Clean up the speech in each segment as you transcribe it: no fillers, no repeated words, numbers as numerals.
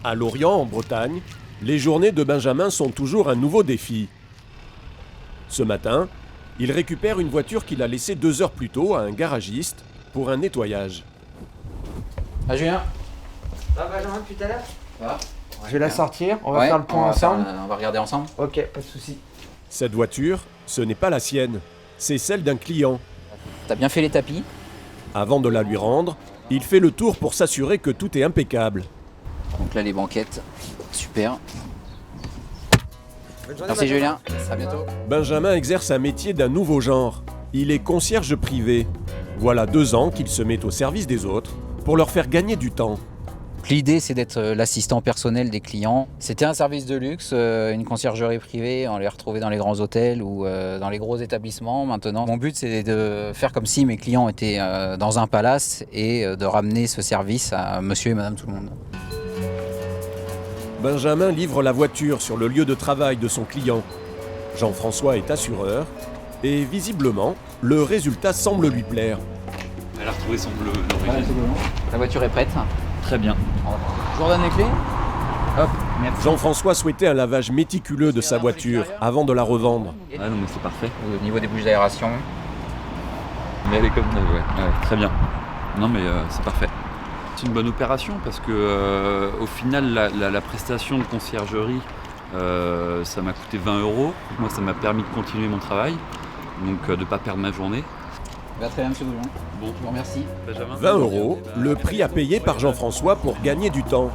À Lorient, en Bretagne, les journées de Benjamin sont toujours un nouveau défi. Ce matin, il récupère une voiture qu'il a laissée 2 heures plus tôt à un garagiste pour un nettoyage. Ah Julien, Ça va Benjamin depuis tout à l'heure? va. Je vais la sortir, on va faire le point ensemble. On va regarder ensemble. Ok, pas de soucis. Cette voiture, ce n'est pas la sienne, c'est celle d'un client. T'as bien fait les tapis. Avant de la lui rendre, il fait le tour pour s'assurer que tout est impeccable. Donc là les banquettes, super. Merci Julien, à bientôt. Benjamin exerce un métier d'un nouveau genre. Il est concierge privé. Voilà 2 ans qu'il se met au service des autres pour leur faire gagner du temps. L'idée c'est d'être l'assistant personnel des clients. C'était un service de luxe, une conciergerie privée, on les retrouvait dans les grands hôtels ou dans les gros établissements. Maintenant, mon but c'est de faire comme si mes clients étaient dans un palace et de ramener ce service à monsieur et madame tout le monde. Benjamin livre la voiture sur le lieu de travail de son client. Jean-François est assureur et visiblement, le résultat semble lui plaire. Elle a retrouvé son bleu d'origine. La voiture est prête. Très bien. Je vous redonne les clés. Hop, merci. Jean-François souhaitait un lavage méticuleux de sa voiture avant de la revendre. Ah non mais c'est parfait. Au niveau des bouches d'aération. Mais elle est comme neuve, ouais. Très bien. Non mais c'est parfait. C'est une bonne opération parce que au final la prestation de conciergerie ça m'a coûté 20 €. Moi ça m'a permis de continuer mon travail, donc de ne pas perdre ma journée. Très bien monsieur Bouillon. Bon, Je vous remercie. Benjamin. 20 €, le prix à payer par Jean-François pour gagner du temps.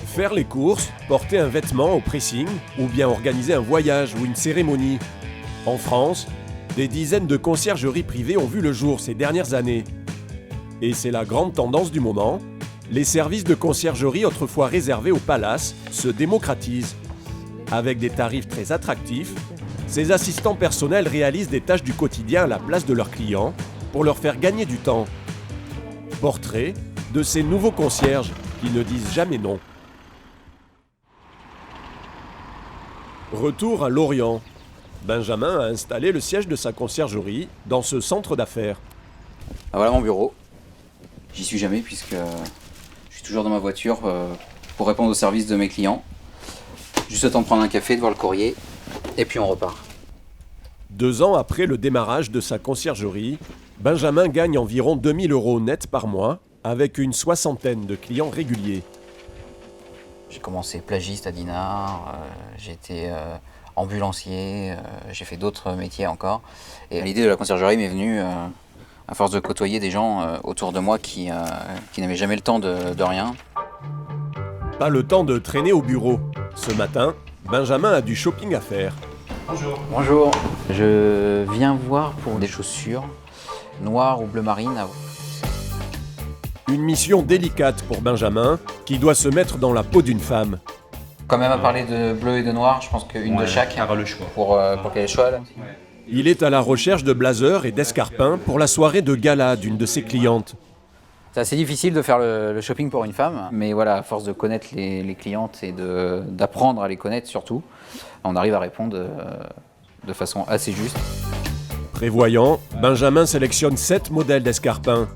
Faire les courses, porter un vêtement au pressing ou bien organiser un voyage ou une cérémonie. En France, des dizaines de conciergeries privées ont vu le jour ces dernières années. Et c'est la grande tendance du moment. Les services de conciergerie autrefois réservés au palace se démocratisent. Avec des tarifs très attractifs, ces assistants personnels réalisent des tâches du quotidien à la place de leurs clients pour leur faire gagner du temps. Portrait de ces nouveaux concierges qui ne disent jamais non. Retour à Lorient. Benjamin a installé le siège de sa conciergerie dans ce centre d'affaires. Ah, voilà mon bureau. J'y suis jamais puisque je suis toujours dans ma voiture pour répondre aux services de mes clients. Juste le temps de prendre un café, de voir le courrier et puis on repart. 2 ans après le démarrage de sa conciergerie, Benjamin gagne environ 2000 € net par mois avec une 60aine de clients réguliers. J'ai commencé plagiste à Dinard, j'ai été ambulancier, j'ai fait d'autres métiers encore. Et l'idée de la conciergerie m'est venue à force de côtoyer des gens autour de moi qui n'avaient jamais le temps de rien. Pas le temps de traîner au bureau. Ce matin, Benjamin a du shopping à faire. Bonjour. Je viens voir pour des chaussures noires ou bleu marine. Une mission délicate pour Benjamin, qui doit se mettre dans la peau d'une femme. Quand même à parler de bleu et de noir, je pense qu'une de chaque aura le choix. pour qu'elle ait le choix. Là. Il est à la recherche de blazers et d'escarpins pour la soirée de gala d'une de ses clientes. C'est assez difficile de faire le shopping pour une femme, mais voilà, à force de connaître les clientes et d'apprendre à les connaître surtout, on arrive à répondre de façon assez juste. Prévoyant, Benjamin sélectionne 7 modèles d'escarpins.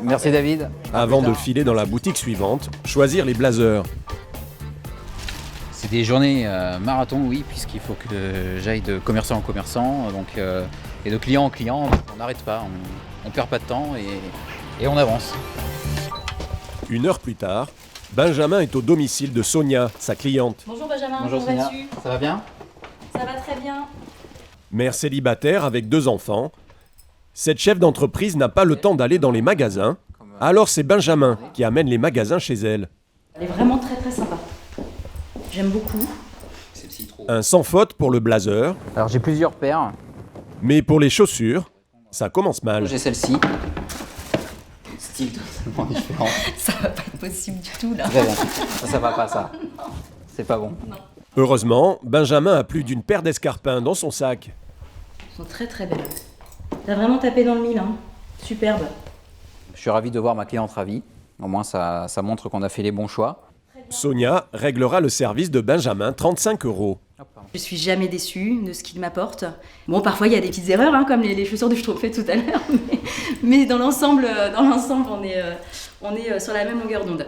Merci David. Avant de filer dans la boutique suivante, choisir les blazers. C'est des journées marathon, oui, puisqu'il faut que j'aille de commerçant en commerçant, donc, et de client en client. On n'arrête pas, on perd pas de temps et on avance. 1 heure plus tard, Benjamin est au domicile de Sonia, sa cliente. Bonjour Benjamin, Bonjour comment Sonia, vas-tu? ça va bien? Ça va très bien. Mère célibataire avec 2 enfants, cette chef d'entreprise n'a pas le temps d'aller dans les magasins, alors c'est Benjamin qui amène les magasins chez elle. Elle est vraiment très très sympa. J'aime beaucoup. Un sans faute pour le blazer, Alors j'ai plusieurs paires. mais pour les chaussures, ça commence mal. J'ai celle-ci. Style totalement différent. Ça va pas être possible du tout là. Très bien. Ça va pas ça. C'est pas bon. Heureusement, Benjamin a plus d'une paire d'escarpins dans son sac. Elles sont très très belles. T'as vraiment tapé dans le mille, hein. Superbe. Je suis ravi de voir ma cliente ravie. Au moins ça montre qu'on a fait les bons choix. Sonia réglera le service de Benjamin 35 €. Je suis jamais déçue de ce qu'il m'apporte. Bon, parfois il y a des petites erreurs, hein, comme les chaussures de fait tout à l'heure, mais dans l'ensemble, on est sur la même longueur d'onde.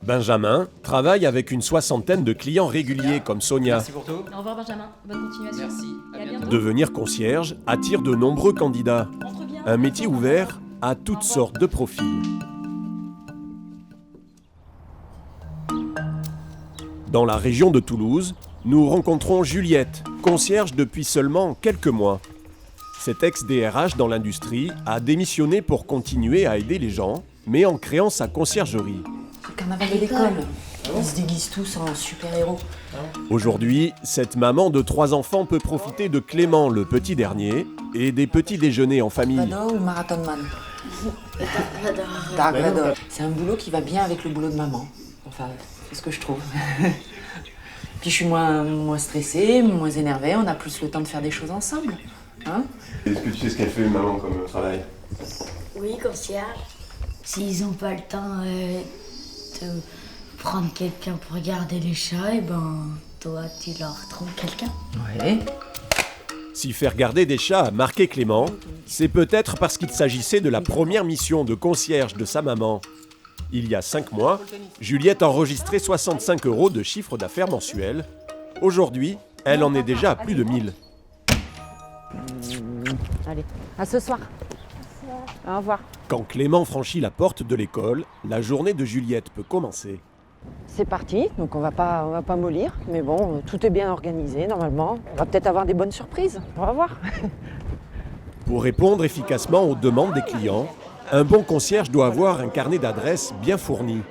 Benjamin travaille avec une soixantaine de clients réguliers comme Sonia. Merci pour tout. Au revoir Benjamin, bonne continuation. Merci, Et à bientôt. bientôt. Devenir concierge attire de nombreux candidats. Entre bien. Un métier ouvert à toutes sortes de profils. Dans la région de Toulouse, nous rencontrons Juliette, concierge depuis seulement quelques mois. Cette ex-DRH dans l'industrie a démissionné pour continuer à aider les gens, mais en créant sa conciergerie. C'est le carnaval de l'école. Ils se déguisent tous en super-héros. Aujourd'hui, cette maman de 3 enfants peut profiter de Clément, le petit dernier, et des petits déjeuners en famille. Vador ou Marathon Man Dark Vador. C'est un boulot qui va bien avec le boulot de maman. Enfin, c'est ce que je trouve. Puis je suis moins stressée, moins énervée, on a plus le temps de faire des choses ensemble. Hein? Est-ce que tu sais ce qu'elle fait, maman, comme travail? Oui, concierge. S'ils n'ont pas le temps de prendre quelqu'un pour garder les chats, et ben toi tu leur trouves quelqu'un. Ouais. Si faire garder des chats a marqué Clément, c'est peut-être parce qu'il s'agissait de la première mission de concierge de sa maman. Il y a 5 mois, Juliette enregistrait 65 € de chiffre d'affaires mensuel. Aujourd'hui, elle en est déjà à plus de 1000. Allez, à ce soir. Au revoir. Quand Clément franchit la porte de l'école, la journée de Juliette peut commencer. C'est parti, donc on va pas mollir, mais bon, tout est bien organisé normalement. On va peut-être avoir des bonnes surprises, on va voir. Pour répondre efficacement aux demandes des clients, un bon concierge doit avoir un carnet d'adresses bien fourni.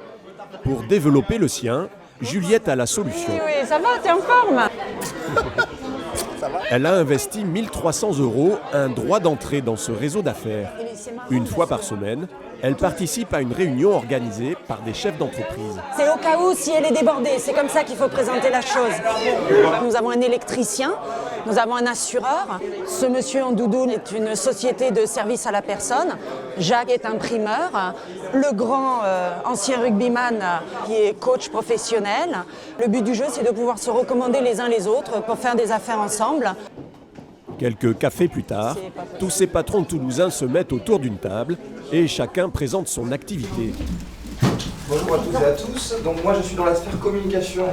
Pour développer le sien, Juliette a la solution. Oui, ça va, t'es en forme? Elle a investi 1 300 €, un droit d'entrée dans ce réseau d'affaires. Une fois par semaine, elle participe à une réunion organisée par des chefs d'entreprise. C'est au cas où si elle est débordée, c'est comme ça qu'il faut présenter la chose. Nous avons un électricien, nous avons un assureur. Ce monsieur en doudoune est une société de service à la personne. Jacques est imprimeur. Le grand ancien rugbyman qui est coach professionnel. Le but du jeu, c'est de pouvoir se recommander les uns les autres pour faire des affaires ensemble. Quelques cafés plus tard, tous ces patrons toulousains se mettent autour d'une table et chacun présente son activité. Bonjour à toutes et à tous. Donc moi je suis dans la sphère communication.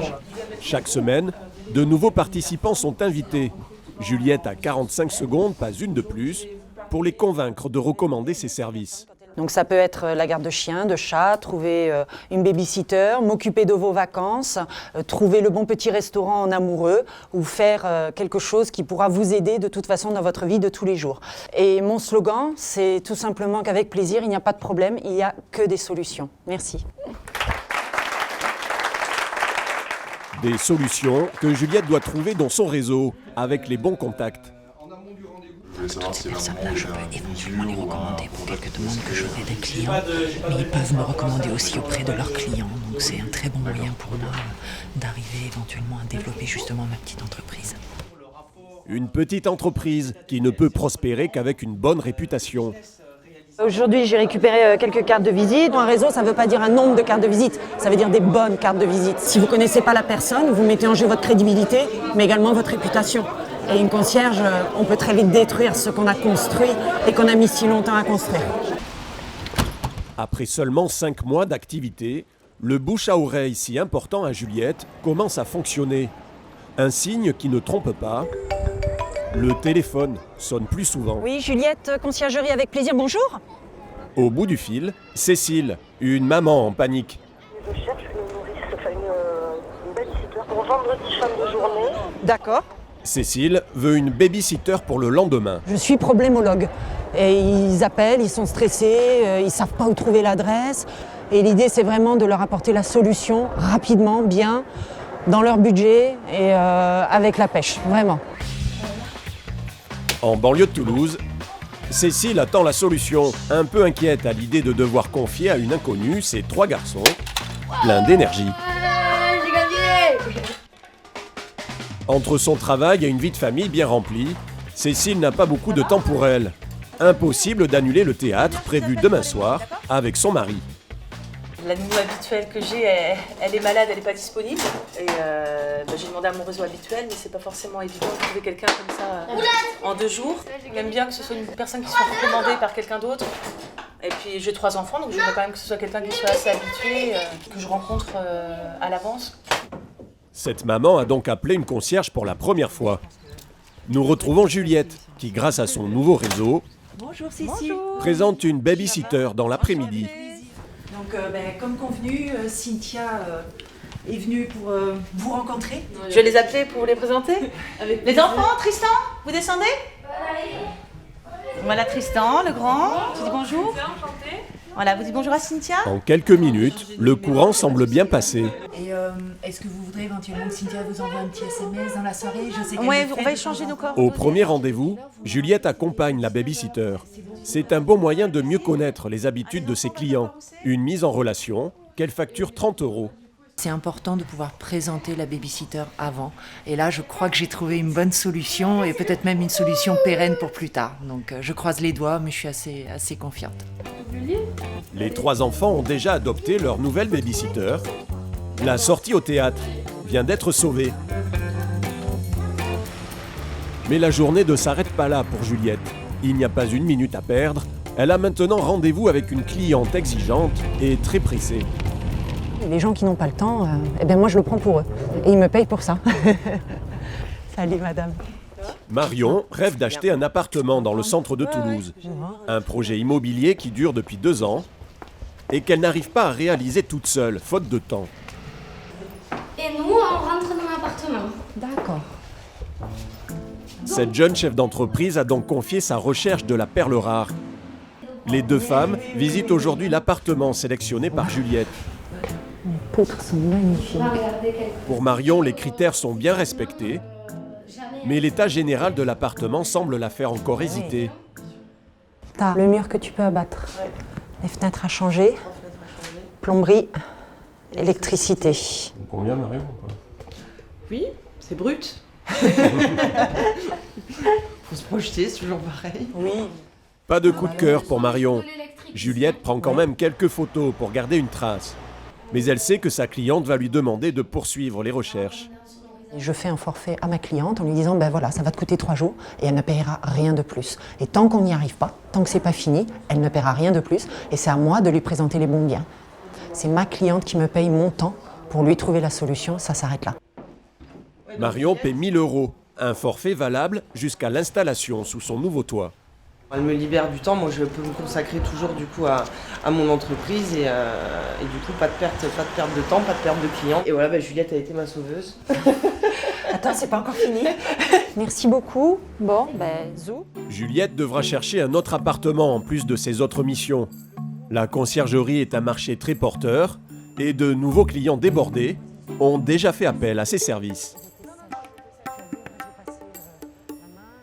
Chaque semaine, de nouveaux participants sont invités. Juliette a 45 secondes, pas une de plus, pour les convaincre de recommander ses services. Donc ça peut être la garde de chiens, de chats, trouver une baby-sitter, m'occuper de vos vacances, trouver le bon petit restaurant en amoureux ou faire quelque chose qui pourra vous aider de toute façon dans votre vie de tous les jours. Et mon slogan, c'est tout simplement qu'avec plaisir, il n'y a pas de problème, il n'y a que des solutions. Merci. Des solutions que Juliette doit trouver dans son réseau, avec les bons contacts. Toutes ces personnes-là, je peux éventuellement les recommander pour quelques demandes que j'aurai des clients, mais ils peuvent me recommander aussi auprès de leurs clients. Donc c'est un très bon moyen pour moi d'arriver éventuellement à développer justement ma petite entreprise. Une petite entreprise qui ne peut prospérer qu'avec une bonne réputation. Aujourd'hui, j'ai récupéré quelques cartes de visite. Un réseau, ça ne veut pas dire un nombre de cartes de visite, ça veut dire des bonnes cartes de visite. Si vous ne connaissez pas la personne, vous mettez en jeu votre crédibilité, mais également votre réputation. Et une concierge, on peut très vite détruire ce qu'on a construit et qu'on a mis si longtemps à construire. Après seulement 5 mois d'activité, le bouche à oreille si important à Juliette commence à fonctionner. Un signe qui ne trompe pas, le téléphone sonne plus souvent. Oui, Juliette, conciergerie avec plaisir, bonjour. Au bout du fil, Cécile, une maman en panique. Je cherche une nourrice, une babysitter pour vendredi fin de journée. D'accord. Cécile veut une babysitter pour le lendemain. Je suis problémologue. Et ils appellent, ils sont stressés, ils ne savent pas où trouver l'adresse. Et l'idée, c'est vraiment de leur apporter la solution rapidement, bien, dans leur budget et avec la pêche, vraiment. En banlieue de Toulouse, Cécile attend la solution, un peu inquiète à l'idée de devoir confier à une inconnue ses 3 garçons, pleins d'énergie. J'ai gagné! Entre son travail et une vie de famille bien remplie, Cécile n'a pas beaucoup de temps pour elle. Impossible d'annuler le théâtre prévu demain soir avec son mari. La nounou habituelle que j'ai, elle est malade, elle n'est pas disponible. Et j'ai demandé à mon réseau habituel, mais c'est pas forcément évident de trouver quelqu'un comme ça en 2 jours. J'aime bien que ce soit une personne qui soit recommandée par quelqu'un d'autre. Et puis j'ai 3 enfants, donc je voudrais quand même que ce soit quelqu'un qui soit assez habitué, que je rencontre à l'avance. Cette maman a donc appelé une concierge pour la première fois. Nous retrouvons Juliette, qui grâce à son nouveau réseau, Bonjour Cécile. présente une babysitter dans l'après-midi. Donc comme convenu, Cynthia est venue pour vous rencontrer. Je vais les appeler pour vous les présenter. Les enfants, Tristan, vous descendez? Voilà Tristan, le grand. Tu dis bonjour. Voilà, vous dites bonjour à Cynthia. En quelques minutes, le courant semble bien passer. Et est-ce que vous voudrez éventuellement que Cynthia vous envoie un petit SMS dans la soirée? Je sais qu'elle Ouais, le fait on va de échanger temps en nos temps. coordonnées. Au premier rendez-vous, Juliette accompagne la babysitter. C'est un bon moyen de mieux connaître les habitudes de ses clients. Une mise en relation qu'elle facture 30 €. C'est important de pouvoir présenter la babysitter avant. Et là, je crois que j'ai trouvé une bonne solution et peut-être même une solution pérenne pour plus tard. Donc je croise les doigts, mais je suis assez confiante. Les 3 enfants ont déjà adopté leur nouvelle babysitter. La sortie au théâtre vient d'être sauvée. Mais la journée ne s'arrête pas là pour Juliette. Il n'y a pas une minute à perdre. Elle a maintenant rendez-vous avec une cliente exigeante et très pressée. Les gens qui n'ont pas le temps, moi je le prends pour eux. Et ils me payent pour ça. Salut madame. Marion rêve d'acheter un appartement dans le centre de Toulouse. Un projet immobilier qui dure depuis 2 ans et qu'elle n'arrive pas à réaliser toute seule, faute de temps. Et nous, on rentre dans l'appartement. D'accord. Cette jeune chef d'entreprise a donc confié sa recherche de la perle rare. Les 2 femmes visitent aujourd'hui l'appartement sélectionné par Juliette. Les poutres sont magnifiques. Pour Marion, les critères sont bien respectés, mais l'état général de l'appartement semble la faire encore hésiter. T'as le mur que tu peux abattre. Les fenêtres à changer. Plomberie. Électricité. Combien, Marion? Oui, c'est brut. Faut se projeter, c'est toujours pareil. Oui. Pas de coup de cœur pour Marion. Juliette prend quand même quelques photos pour garder une trace. Mais elle sait que sa cliente va lui demander de poursuivre les recherches. Je fais un forfait à ma cliente en lui disant voilà, ça va te coûter 3 jours et elle ne paiera rien de plus. Et tant qu'on n'y arrive pas, tant que c'est pas fini, elle ne paiera rien de plus et c'est à moi de lui présenter les bons biens. C'est ma cliente qui me paye mon temps pour lui trouver la solution, ça s'arrête là. Marion paie 1 000 €, un forfait valable jusqu'à l'installation sous son nouveau toit. Elle me libère du temps, moi je peux me consacrer toujours du coup à mon entreprise et du coup pas de perte de temps, pas de perte de clients. Et voilà, Juliette a été ma sauveuse. Attends, c'est pas encore fini. Merci beaucoup. Bon, zou. Juliette devra chercher un autre appartement en plus de ses autres missions. La conciergerie est un marché très porteur et de nouveaux clients débordés ont déjà fait appel à ses services.